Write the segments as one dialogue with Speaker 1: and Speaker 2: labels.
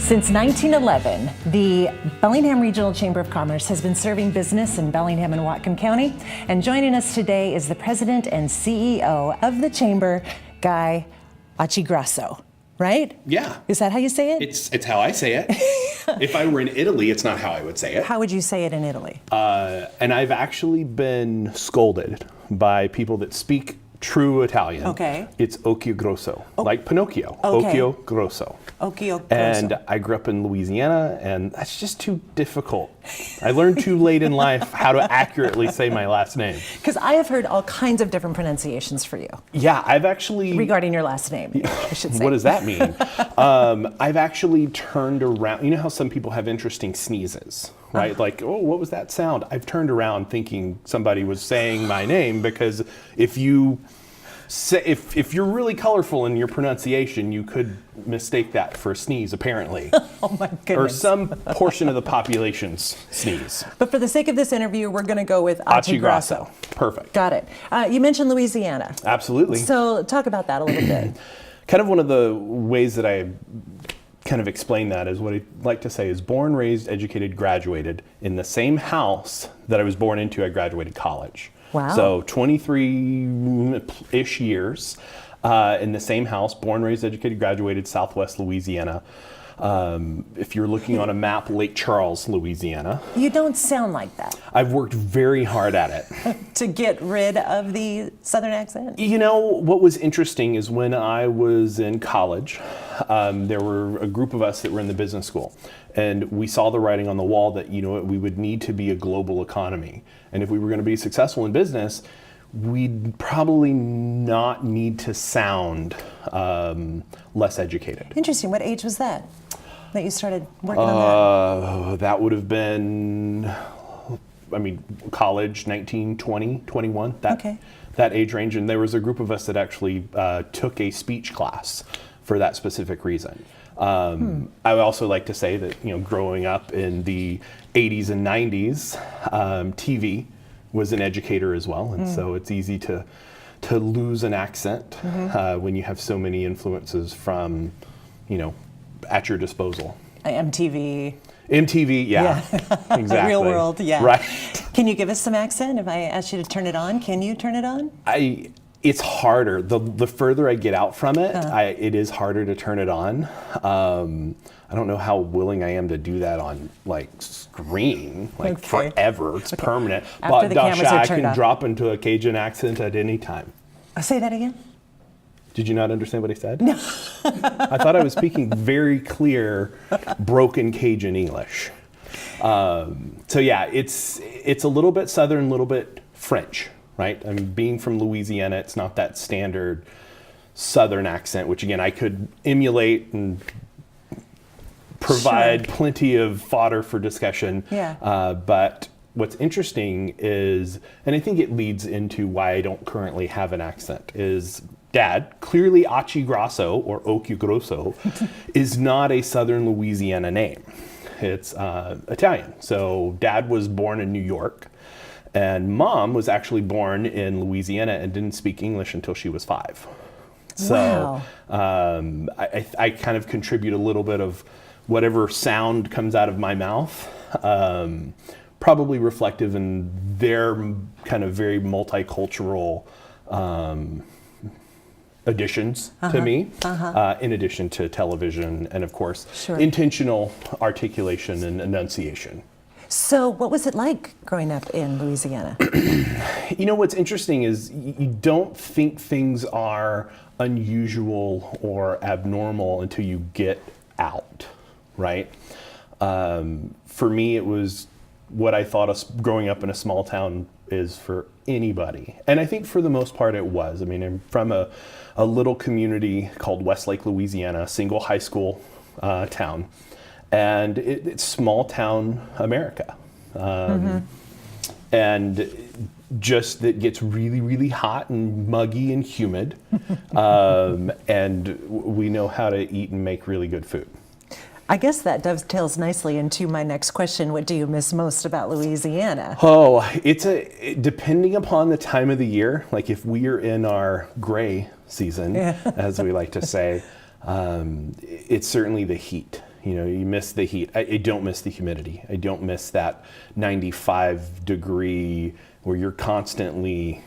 Speaker 1: Since 1911, the Bellingham Regional Chamber of Commerce has been serving business in Bellingham and Whatcom County. And joining us today is the president and CEO of the chamber, Guy Occhiogrosso, right?
Speaker 2: Yeah.
Speaker 1: Is that how you say it?
Speaker 2: It's how I say it. If I were in Italy, it's not how I would say it.
Speaker 1: How would you say it in Italy?
Speaker 2: And I've actually been scolded by people that speak true Italian.
Speaker 1: Okay.
Speaker 2: It's Occhiogrosso, like Pinocchio.
Speaker 1: Okay.
Speaker 2: Occhiogrosso.
Speaker 1: Occhiogrosso.
Speaker 2: And I grew up in Louisiana, and that's just too difficult. I learned too late in life how to accurately say my last name.
Speaker 1: Because I have heard all kinds of different pronunciations for you.
Speaker 2: Yeah, I've actually...
Speaker 1: Regarding your last name, I should say.
Speaker 2: What does that mean? I've actually turned around. You know how some people have interesting sneezes, right? Like, oh, what was that sound? I've turned around thinking somebody was saying my name, because if you're really colorful in your pronunciation, you could mistake that for a sneeze, apparently.
Speaker 1: Oh my goodness.
Speaker 2: Or some portion of the population's sneeze.
Speaker 1: But for the sake of this interview, we're going to go with Occhiogrosso.
Speaker 2: Perfect.
Speaker 1: Got it. You mentioned Louisiana.
Speaker 2: Absolutely.
Speaker 1: So talk about that a little bit.
Speaker 2: Kind of one of the ways that I kind of explain that is what I like to say is born, raised, educated, graduated in the same house that I was born into. I graduated college.
Speaker 1: Wow.
Speaker 2: So 23-ish years in the same house, born, raised, educated, graduated, Southwest Louisiana. If you're looking on a map, Lake Charles, Louisiana.
Speaker 1: You don't sound like that.
Speaker 2: I've worked very hard at it.
Speaker 1: To get rid of the Southern accent?
Speaker 2: You know, what was interesting is when I was in college, there were a group of us that were in the business school. And we saw the writing on the wall that, you know, we would need to be a global economy. And if we were going to be successful in business, we'd probably not need to sound less educated.
Speaker 1: Interesting. What age was that you started working on that?
Speaker 2: That would have been, college, 19, 20, 21, that age range. And there was a group of us that actually took a speech class for that specific reason. I would also like to say that, you know, growing up in the 80s and 90s, TV was an educator as well, and so it's easy to lose an accent when you have so many influences from, you know, at your disposal.
Speaker 1: MTV,
Speaker 2: yeah. Exactly.
Speaker 1: Real world, yeah.
Speaker 2: Right.
Speaker 1: Can you give us some accent? If I asked you to turn it on, can you turn it on?
Speaker 2: It's harder. The further I get out from it, it is harder to turn it on. I don't know how willing I am to do that on like screen, like forever. It's permanent.
Speaker 1: After the cameras are
Speaker 2: I
Speaker 1: turned
Speaker 2: can
Speaker 1: off.
Speaker 2: drop into a Cajun accent at any time.
Speaker 1: Say that again.
Speaker 2: Did you not understand what I said? No. I thought I was speaking very clear, broken Cajun English. So yeah, it's a little bit Southern, a little bit French. Right? I mean, being from Louisiana, it's not that standard Southern accent, which again, I could emulate and provide plenty of fodder for discussion.
Speaker 1: Yeah.
Speaker 2: But what's interesting is, and I think it leads into why I don't currently have an accent, is Dad, clearly Occhiogrosso or Occhiogrosso, is not a Southern Louisiana name. It's Italian. So Dad was born in New York. And Mom was actually born in Louisiana and didn't speak English until she was 5. So I kind of contribute a little bit of whatever sound comes out of my mouth, probably reflective in their kind of very multicultural additions to me, in addition to television and, of course, intentional articulation and enunciation.
Speaker 1: So what was it like growing up in Louisiana?
Speaker 2: You know, what's interesting is you don't think things are unusual or abnormal until you get out, right? For me, it was what I thought growing up in a small town is for anybody. And I think for the most part it was. I mean, I'm from a little community called Westlake, Louisiana, a single high school town. And it's small town America. And just that gets really, really hot and muggy and humid. And we know how to eat and make really good food.
Speaker 1: I guess that dovetails nicely into my next question. What do you miss most about Louisiana?
Speaker 2: Oh, depending upon the time of the year, like if we are in our gray season, as we like to say, it's certainly the heat. You miss the heat. I don't miss the humidity. I don't miss that 95 degree where you're constantly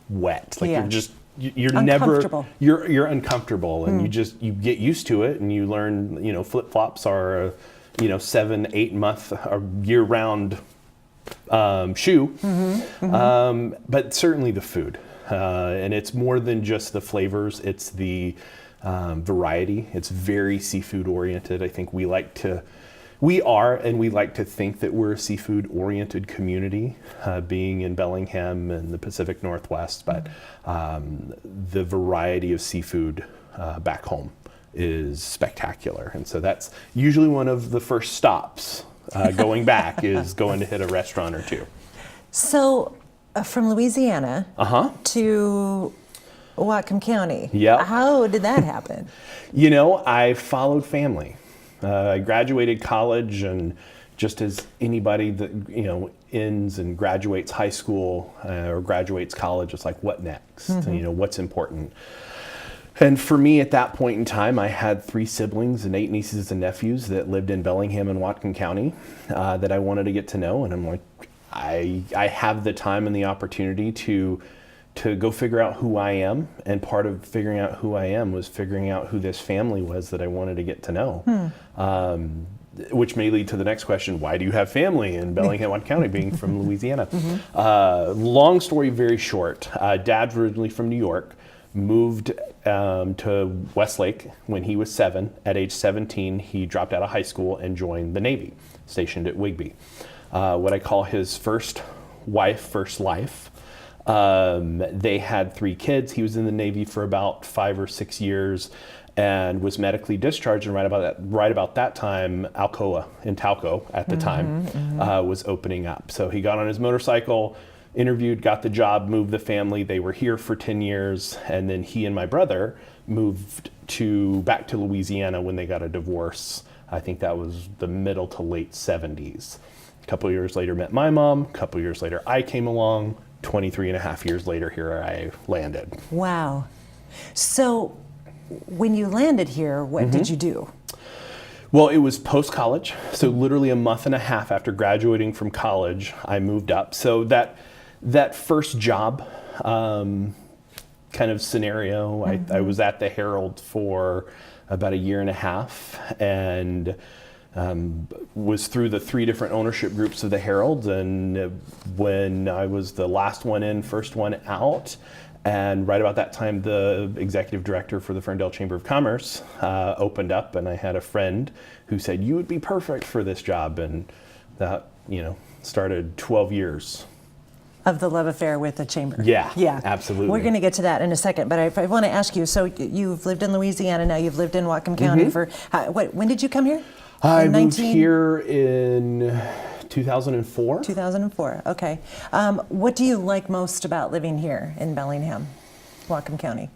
Speaker 2: wet. Like you're
Speaker 1: uncomfortable.
Speaker 2: You're uncomfortable, and you get used to it, and you learn, flip flops are, 7-8 month or year round shoe. But certainly the food, and it's more than just the flavors. It's the variety. It's very seafood oriented. I think we like to think that we're a seafood oriented community, being in Bellingham and the Pacific Northwest, but the variety of seafood back home is spectacular. And so that's usually one of the first stops going back is going to hit a restaurant or two.
Speaker 1: So from Louisiana to Whatcom County.
Speaker 2: Yeah.
Speaker 1: How did that happen?
Speaker 2: I followed family. I graduated college, and just as anybody that, ends and graduates high school or graduates college, it's like, what next? What's important? And for me at that point in time, I had 3 siblings and 8 nieces and nephews that lived in Bellingham and Whatcom County that I wanted to get to know. And I'm like, I have the time and the opportunity to go figure out who I am. And part of figuring out who I am was figuring out who this family was that I wanted to get to know. Which may lead to the next question, why do you have family in Bellingham, Whatcom County, being from Louisiana? Long story very short. Dad's originally from New York, moved to Westlake when he was 7. At age 17, he dropped out of high school and joined the Navy, stationed at Whigby. What I call his first wife, first life. They had 3 kids. He was in the Navy for about 5 or 6 years and was medically discharged. And right about that time, Alcoa in Talco at the time was opening up. So he got on his motorcycle, interviewed, got the job, moved the family. They were here for 10 years. And then he and my brother moved back to Louisiana when they got a divorce. I think that was the middle to late 70s. A couple of years later, met my mom. A couple of years later, I came along. 23 and a half years later, here I landed.
Speaker 1: Wow. So when you landed here, what did you do?
Speaker 2: Well, it was post-college. So literally a month and a half after graduating from college, I moved up. So that first job kind of scenario, I was at the Herald for about a year and a half, and was through the 3 different ownership groups of the Herald. And when I was the last one in, first one out, and right about that time, the executive director for the Ferndale Chamber of Commerce opened up, and I had a friend who said, you would be perfect for this job. And that, started 12 years.
Speaker 1: Of the love affair with the chamber.
Speaker 2: Yeah, absolutely.
Speaker 1: We're going to get to that in a second, but I want to ask you, so you've lived in Louisiana, now you've lived in Whatcom County for, when did you come here?
Speaker 2: I moved here in 2004.
Speaker 1: 2004, okay. What do you like most about living here in Bellingham, Whatcom County?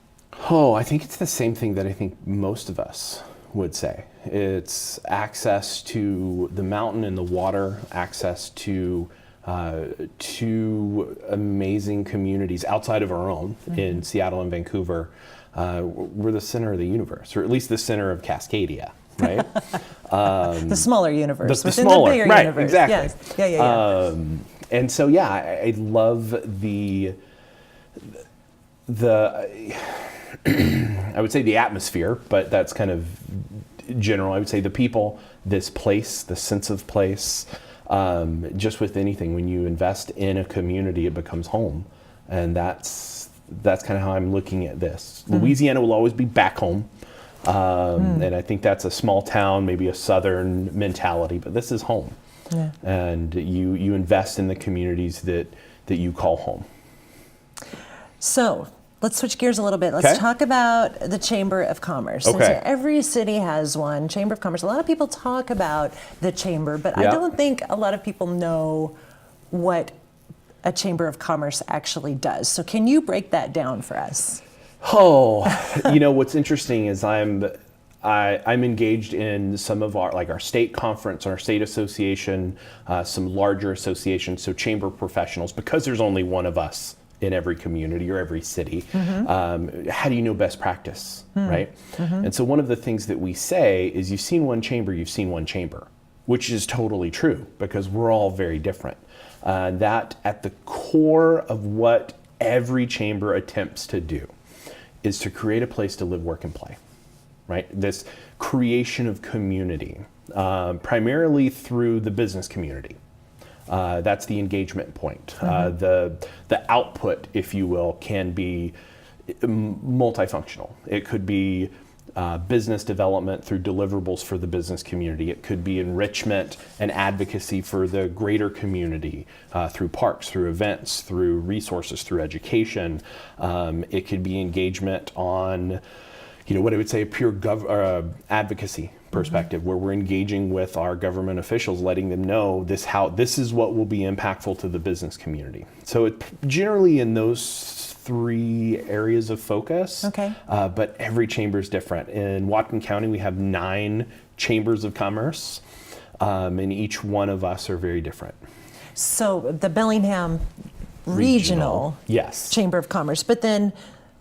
Speaker 2: Oh, I think it's the same thing that I think most of us would say. It's access to the mountain and the water, access to 2 amazing communities outside of our own in Seattle and Vancouver. We're the center of the universe, or at least the center of Cascadia. Right?
Speaker 1: The smaller universe.
Speaker 2: The
Speaker 1: within
Speaker 2: smaller,
Speaker 1: the bigger
Speaker 2: right,
Speaker 1: universe.
Speaker 2: exactly.
Speaker 1: Yes. Yeah.
Speaker 2: And so, I love the I would say the atmosphere, but that's kind of general. I would say the people, this place, the sense of place, just with anything, when you invest in a community, it becomes home. And that's kind of how I'm looking at this. Louisiana will always be back home. And I think that's a small town, maybe a southern mentality, but this is home. Yeah. And you invest in the communities that you call home.
Speaker 1: So let's switch gears a little bit. Let's talk about the Chamber of Commerce.
Speaker 2: Okay.
Speaker 1: Since every city has one, Chamber of Commerce. A lot of people talk about the Chamber, but I don't think a lot of people know what a Chamber of Commerce actually does. So can you break that down for us?
Speaker 2: Oh, what's interesting is I'm engaged in some of our state conference, our state association, some larger associations, so chamber professionals, because there's only one of us in every community or every city. How do you know best practice, right? And so one of the things that we say is, you've seen one chamber, you've seen one chamber, which is totally true because we're all very different. That at the core of what every chamber attempts to do is to create a place to live, work, and play, right? This creation of community, primarily through the business community. That's the engagement point. The output, if you will, can be multifunctional. It could be business development through deliverables for the business community. It could be enrichment and advocacy for the greater community through parks, through events, through resources, through education. It could be engagement on, what I would say, a pure advocacy perspective, where we're engaging with our government officials, letting them know this is what will be impactful to the business community. So it generally in those 3 areas of focus.
Speaker 1: Okay.
Speaker 2: But every chamber is different. In Whatcom County, we have 9 chambers of commerce, and each one of us are very different.
Speaker 1: So the Bellingham Regional
Speaker 2: Yes.
Speaker 1: Chamber of Commerce, but then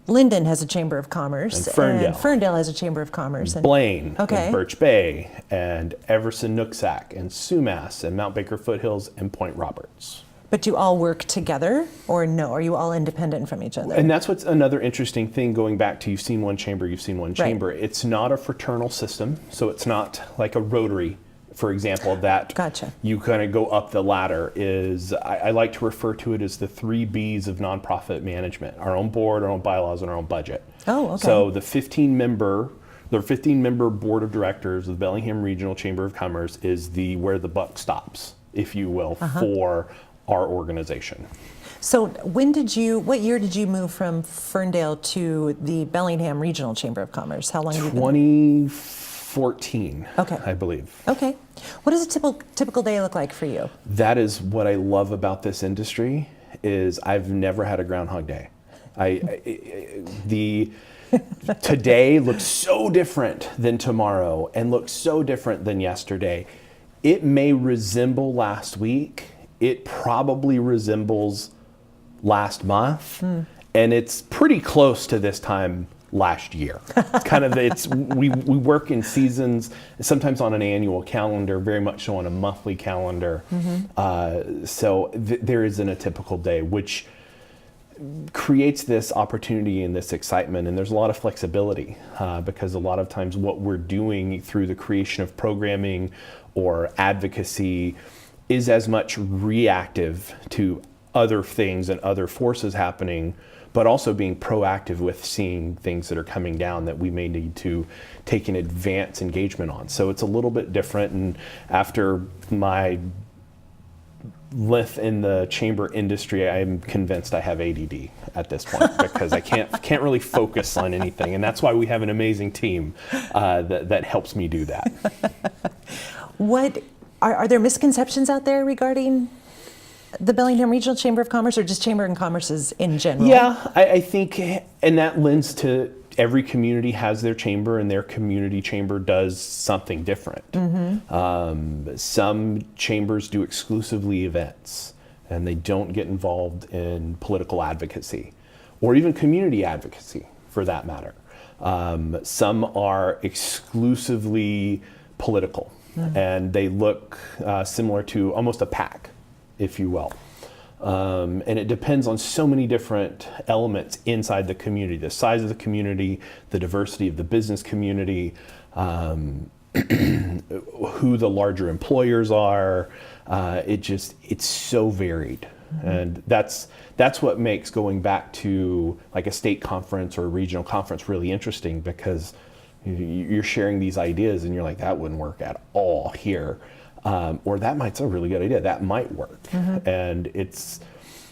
Speaker 1: Linden has a Chamber of Commerce.
Speaker 2: And Ferndale.
Speaker 1: Has a Chamber of Commerce. And
Speaker 2: Blaine,
Speaker 1: Okay.
Speaker 2: and Birch Bay, and Everson Nooksack, and Sumas, and Mount Baker Foothills, and Point Roberts.
Speaker 1: But do you all work together, or no? Are you all independent from each other?
Speaker 2: And that's what's another interesting thing, going back to you've seen one chamber, you've seen one chamber. It's not a fraternal system, so it's not like a Rotary, for example, that
Speaker 1: Gotcha.
Speaker 2: you kind of go up the ladder. I like to refer to it as the 3 Bs of nonprofit management: our own board, our own bylaws, and our own budget.
Speaker 1: Oh, okay.
Speaker 2: So the 15-member board of directors of the Bellingham Regional Chamber of Commerce is where the buck stops, if you will, for our organization.
Speaker 1: So what year did you move from Ferndale to the Bellingham Regional Chamber of Commerce? How long have you been?
Speaker 2: 2014,
Speaker 1: Okay.
Speaker 2: I believe.
Speaker 1: Okay. What does a typical day look like for you?
Speaker 2: That is what I love about this industry, is I've never had a Groundhog Day. Today looks so different than tomorrow and looks so different than yesterday. It may resemble last week. It probably resembles last month, and it's pretty close to this time last year. It's kind of we work in seasons, sometimes on an annual calendar, very much so on a monthly calendar. So there isn't a typical day, which creates this opportunity and this excitement, and there's a lot of flexibility because a lot of times what we're doing through the creation of programming or advocacy is as much reactive to other things and other forces happening, but also being proactive with seeing things that are coming down that we may need to take an advanced engagement on. So it's a little bit different, and after my length in the chamber industry, I'm convinced I have ADD at this point because I can't really focus on anything, and that's why we have an amazing team that helps me do that.
Speaker 1: What are there misconceptions out there regarding the Bellingham Regional Chamber of Commerce, or just Chamber and Commerces in general?
Speaker 2: Yeah, I think, and that lends to every community has their chamber, and their community chamber does something different. Some chambers do exclusively events, and they don't get involved in political advocacy or even community advocacy for that matter. Some are exclusively political, and they look similar to almost a PAC, if you will. And it depends on so many different elements inside the community: the size of the community, the diversity of the business community, who the larger employers are. It's so varied. And that's what makes going back to like a state conference or a regional conference really interesting, because you're sharing these ideas and you're like, that wouldn't work at all here. Or that's a really good idea. That might work. And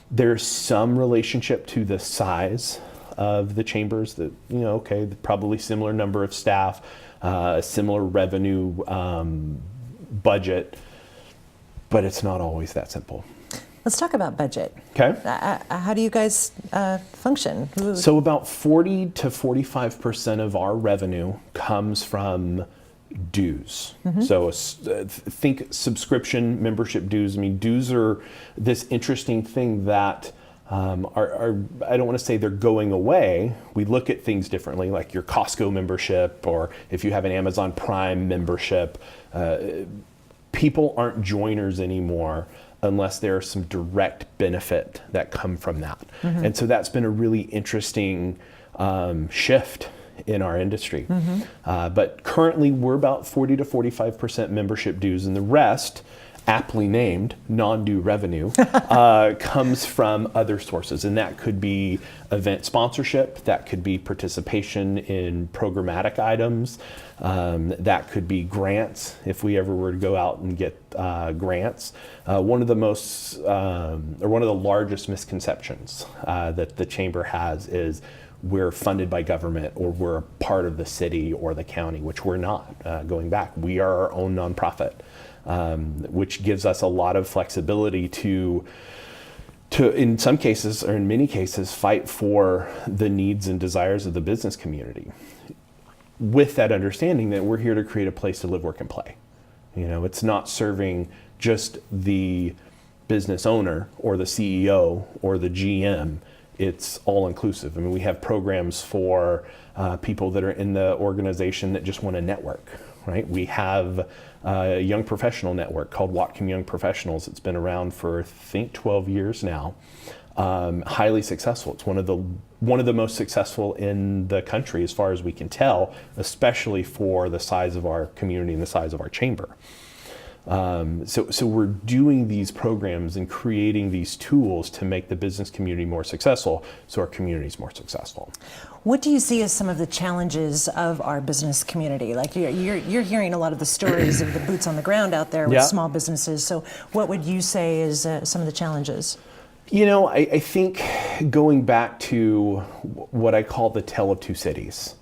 Speaker 2: there's some relationship to the size of the chambers that, probably similar number of staff, a similar revenue budget, but it's not always that simple.
Speaker 1: Let's talk about budget.
Speaker 2: Okay.
Speaker 1: How do you guys function?
Speaker 2: So about 40 to 45% of our revenue comes from dues. So think subscription membership dues. I mean, dues are this interesting thing that I don't want to say they're going away. We look at things differently, like your Costco membership, or if you have an Amazon Prime membership. People aren't joiners anymore unless there's some direct benefit that come from that. And so that's been a really interesting shift in our industry. But currently we're about 40 to 45% membership dues, and the rest, aptly named non-due revenue, comes from other sources. And that could be event sponsorship, that could be participation in programmatic items, that could be grants if we ever were to go out and get grants. One of the largest misconceptions that the Chamber has is we're funded by government, or we're a part of the city or the county, which we're not. Going back, we are our own nonprofit. Which gives us a lot of flexibility to in some cases, or in many cases, fight for the needs and desires of the business community, with that understanding that we're here to create a place to live, work, and play. It's not serving just the business owner or the CEO or the GM. It's all inclusive. I mean, we have programs for people that are in the organization that just want to network, right? We have a young professional network called Whatcom Young Professionals. It's been around for, I think, 12 years now. Highly successful. It's one of the most successful in the country as far as we can tell, especially for the size of our community and the size of our chamber. So we're doing these programs and creating these tools to make the business community more successful, so our community is more successful.
Speaker 1: What do you see as some of the challenges of our business community? Like you're hearing a lot of the stories of the boots on the ground out there with small businesses. So what would you say is some of the challenges?
Speaker 2: I think going back to what I call the tale of two cities,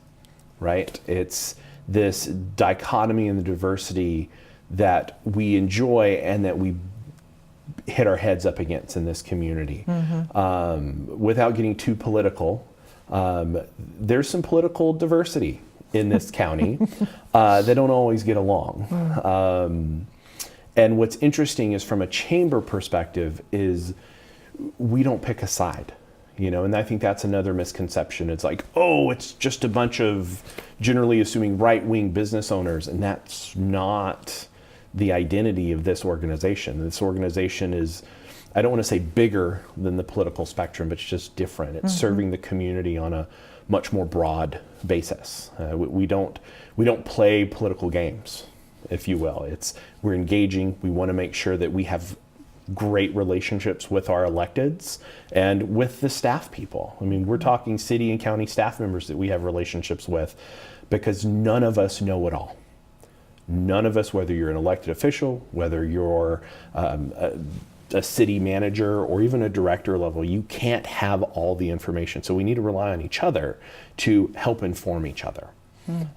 Speaker 2: right? It's this dichotomy and the diversity that we enjoy and that we hit our heads up against in this community. Without getting too political, there's some political diversity in this county that don't always get along. And what's interesting is, from a chamber perspective, is we don't pick a side. And I think that's another misconception. It's like, oh, it's just a bunch of generally assuming right-wing business owners, and that's not the identity of this organization. This organization is, I don't want to say bigger than the political spectrum, but it's just different. It's serving the community on a much more broad basis. We don't play political games, if you will. We're engaging. We want to make sure that we have great relationships with our electeds and with the staff people. I mean, we're talking city and county staff members that we have relationships with, because none of us know it all. None of us, whether you're an elected official, whether you're a city manager or even a director level, you can't have all the information. So we need to rely on each other to help inform each other.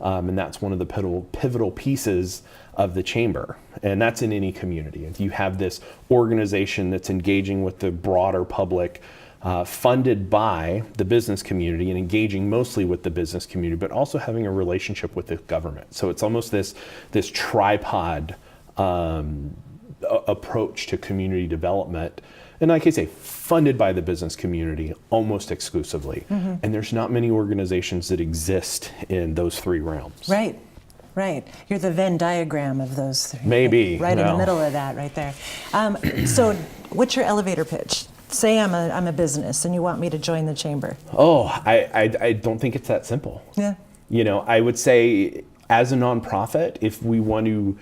Speaker 2: And that's one of the pivotal pieces of the chamber. And that's in any community. If you have this organization that's engaging with the broader public, funded by the business community and engaging mostly with the business community, but also having a relationship with the government. So it's almost this tripod approach to community development. And like I say, funded by the business community almost exclusively. And there's not many organizations that exist in those three realms.
Speaker 1: Right. You're the Venn diagram of those three.
Speaker 2: Maybe.
Speaker 1: Right in the middle of that, right there. So what's your elevator pitch? Say I'm a business and you want me to join the chamber.
Speaker 2: Oh, I don't think it's that simple.
Speaker 1: Yeah.
Speaker 2: I would say, as a nonprofit, if we want to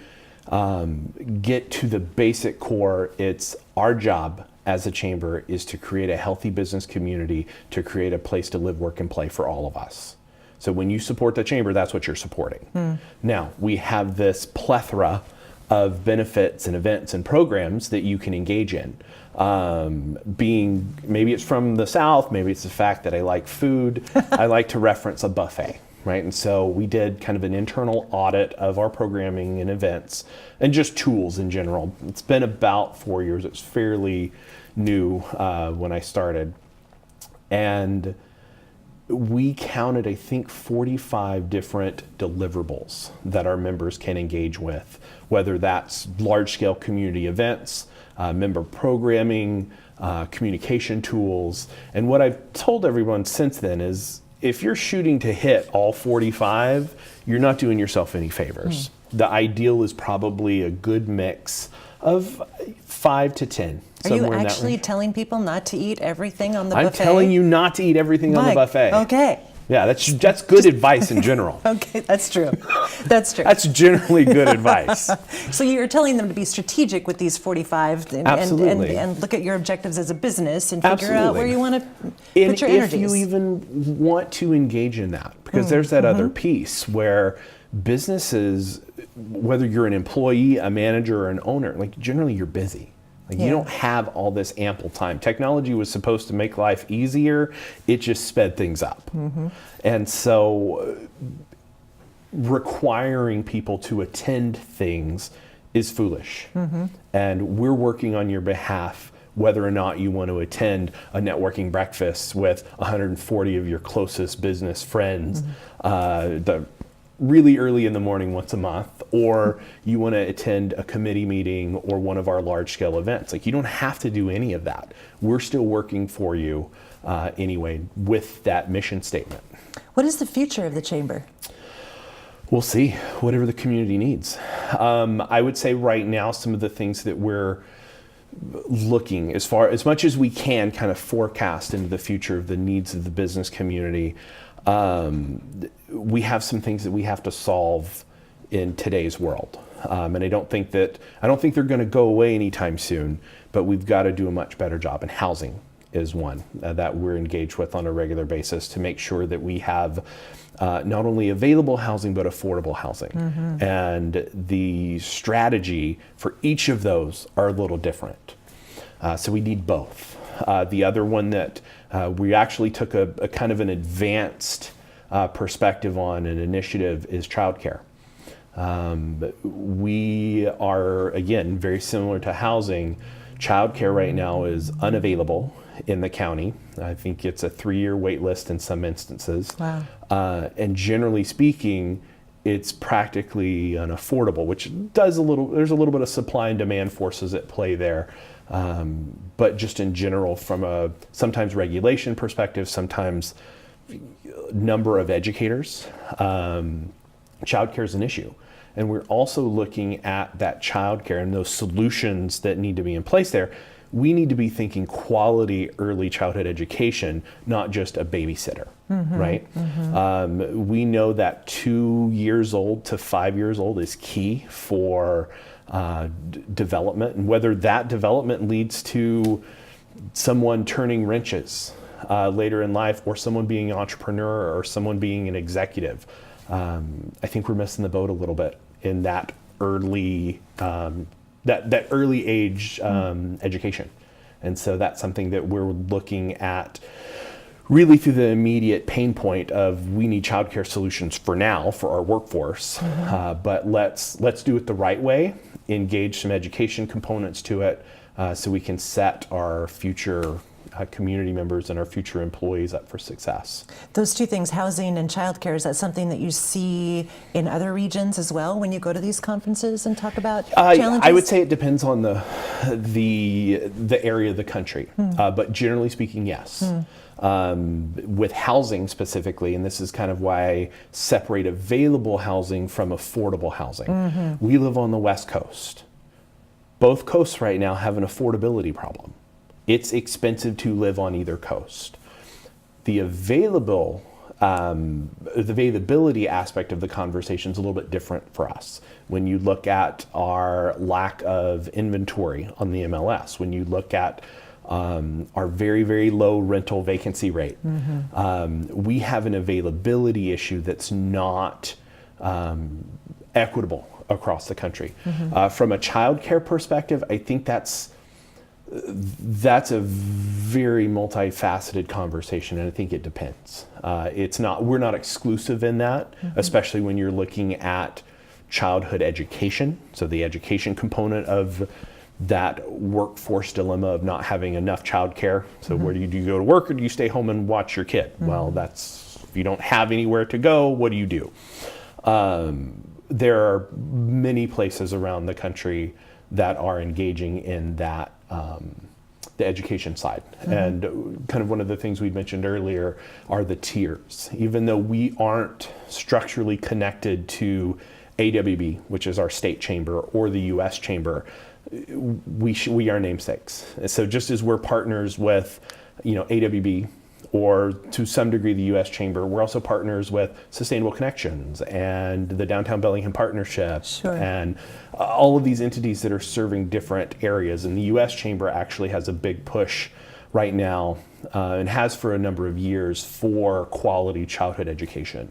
Speaker 2: get to the basic core, it's our job as a chamber is to create a healthy business community, to create a place to live, work, and play for all of us. So when you support the chamber, that's what you're supporting. Now, we have this plethora of benefits and events and programs that you can engage in. Maybe it's from the South, maybe it's the fact that I like food. I like to reference a buffet, right? And so we did kind of an internal audit of our programming and events and just tools in general. It's been about 4 years. It's fairly new when I started. And we counted, I think, 45 different deliverables that our members can engage with, whether that's large-scale community events, member programming, communication tools. And what I've told everyone since then is if you're shooting to hit all 45, you're not doing yourself any favors. The ideal is probably a good mix of 5 to 10.
Speaker 1: Are you actually telling people not to eat everything on the
Speaker 2: buffet? I'm telling you not to eat everything on the buffet.
Speaker 1: Okay.
Speaker 2: Yeah, that's good advice in general.
Speaker 1: Okay, that's true. That's true.
Speaker 2: That's generally good advice.
Speaker 1: So you're telling them to be strategic with these 45 and look at your objectives as a business and figure out where you want to put your energies.
Speaker 2: If you even want to engage in that, because there's that other piece where businesses, whether you're an employee, a manager, or an owner, like generally you're busy. You don't have all this ample time. Technology was supposed to make life easier. It just sped things up. And so requiring people to attend things is foolish. And we're working on your behalf whether or not you want to attend a networking breakfast with 140 of your closest business friends, really early in the morning once a month, or you want to attend a committee meeting or one of our large scale events. Like, you don't have to do any of that. We're still working for you anyway with that mission statement.
Speaker 1: What is the future of the Chamber?
Speaker 2: We'll see, whatever the community needs. I would say right now some of the things that we're looking as much as we can kind of forecast into the future of the needs of the business community. We have some things that we have to solve in today's world. And I don't think they're going to go away anytime soon, but we've got to do a much better job. And housing is one that we're engaged with on a regular basis to make sure that we have not only available housing, but affordable housing. And the strategy for each of those are a little different. So we need both. The other one that we actually took a kind of an advanced perspective on an initiative is childcare. We are, again, very similar to housing. Childcare right now is unavailable in the county. I think it's a 3-year wait list in some instances.
Speaker 1: Wow.
Speaker 2: And generally speaking, it's practically unaffordable, which there's a little bit of supply and demand forces at play there. But just in general, from a sometimes regulation perspective, sometimes number of educators, childcare is an issue. And we're also looking at that childcare and those solutions that need to be in place there. We need to be thinking quality early childhood education, not just a babysitter, right? We know that 2 years old to 5 years old is key for development, and whether that development leads to someone turning wrenches later in life, or someone being an entrepreneur, or someone being an executive. I think we're missing the boat a little bit in that early that early age education, and so that's something that we're looking at really through the immediate pain point of we need childcare solutions for now for our workforce, but let's do it the right way, engage some education components to it, so we can set our future community members and our future employees up for success.
Speaker 1: Those two things, housing and childcare, is that something that you see in other regions as well when you go to these conferences and talk about challenges?
Speaker 2: I would say it depends on the area of the country, but generally speaking, yes. With housing specifically, and this is kind of why I separate available housing from affordable housing. We live on the West Coast. Both coasts right now have an affordability problem. It's expensive to live on either coast. The availability aspect of the conversation is a little bit different for us. When you look at our lack of inventory on the MLS, when you look at our very, very low rental vacancy rate, we have an availability issue that's not equitable across the country. From a childcare perspective, I think that's a very multifaceted conversation, and I think it depends. We're not exclusive in that, especially when you're looking at childhood education. So the education component of that workforce dilemma of not having enough childcare. So where do you go to work, or do you stay home and watch your kid? Well, if you don't have anywhere to go, what do you do? There are many places around the country that are engaging in that the education side. And kind of one of the things we mentioned earlier are the tiers. Even though we aren't structurally connected to AWB, which is our state chamber, or the U.S. chamber, we are namesakes. So just as we're partners with, AWB, or to some degree the U.S. Chamber, we're also partners with Sustainable Connections and the Downtown Bellingham Partnership, and all of these entities that are serving different areas. And the U.S. Chamber actually has a big push right now, and has for a number of years, for quality childhood education.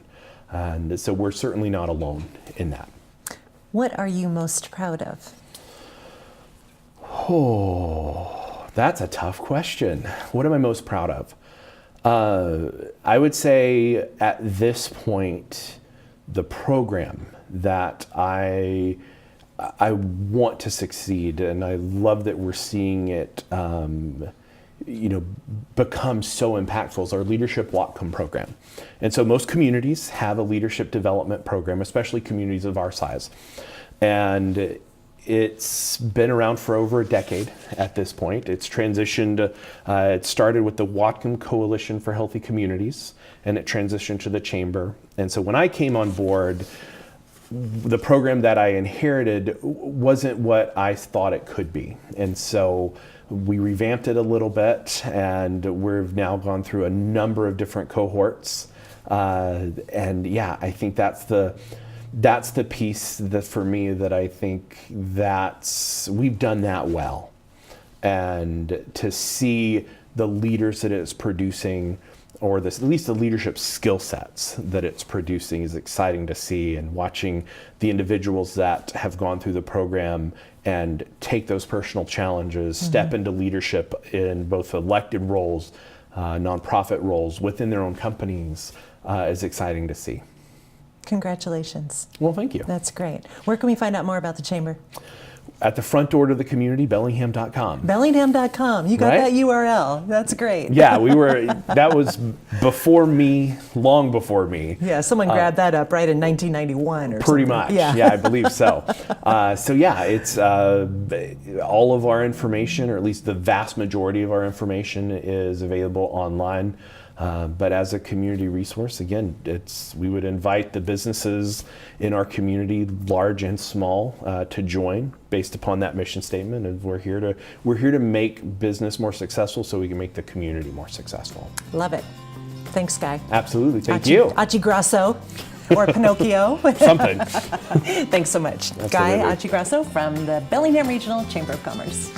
Speaker 2: And so we're certainly not alone in that.
Speaker 1: What are you most proud of?
Speaker 2: Oh, that's a tough question. What am I most proud of? I would say at this point, the program that I want to succeed, and I love that we're seeing it, become so impactful, is our Leadership Whatcom program. And so most communities have a leadership development program, especially communities of our size. And it's been around for over a decade at this point. It's transitioned, it started with the Whatcom Coalition for Healthy Communities, and it transitioned to the Chamber. And so when I came on board, the program that I inherited wasn't what I thought it could be. And so we revamped it a little bit, and we've now gone through a number of different cohorts. And yeah, I think that's the piece that for me that I think we've done that well. And to see the leaders that it's producing, or at least the leadership skill sets that it's producing, is exciting to see. And watching the individuals that have gone through the program and take those personal challenges, step into leadership in both elected roles, nonprofit roles within their own companies, is exciting to see.
Speaker 1: Congratulations.
Speaker 2: Well, thank you.
Speaker 1: That's great. Where can we find out more about the Chamber?
Speaker 2: At the front door to the community, Bellingham.com.
Speaker 1: Bellingham.com. You got
Speaker 2: Right?
Speaker 1: that URL. That's great.
Speaker 2: Yeah, that was before me, long before me.
Speaker 1: Yeah, someone grabbed that up right in 1991 or
Speaker 2: Pretty
Speaker 1: something.
Speaker 2: much.
Speaker 1: Yeah,
Speaker 2: I believe so. So yeah, it's all of our information, or at least the vast majority of our information, is available online. But as a community resource, again, we would invite the businesses in our community, large and small, to join based upon that mission statement. And we're here to make business more successful, so we can make the community more successful.
Speaker 1: Love it. Thanks, Guy.
Speaker 2: Absolutely. Thank you.
Speaker 1: Occhiogrosso or Pinocchio.
Speaker 2: Something.
Speaker 1: Thanks so much.
Speaker 2: Absolutely.
Speaker 1: Guy Occhiogrosso from the Bellingham Regional Chamber of Commerce.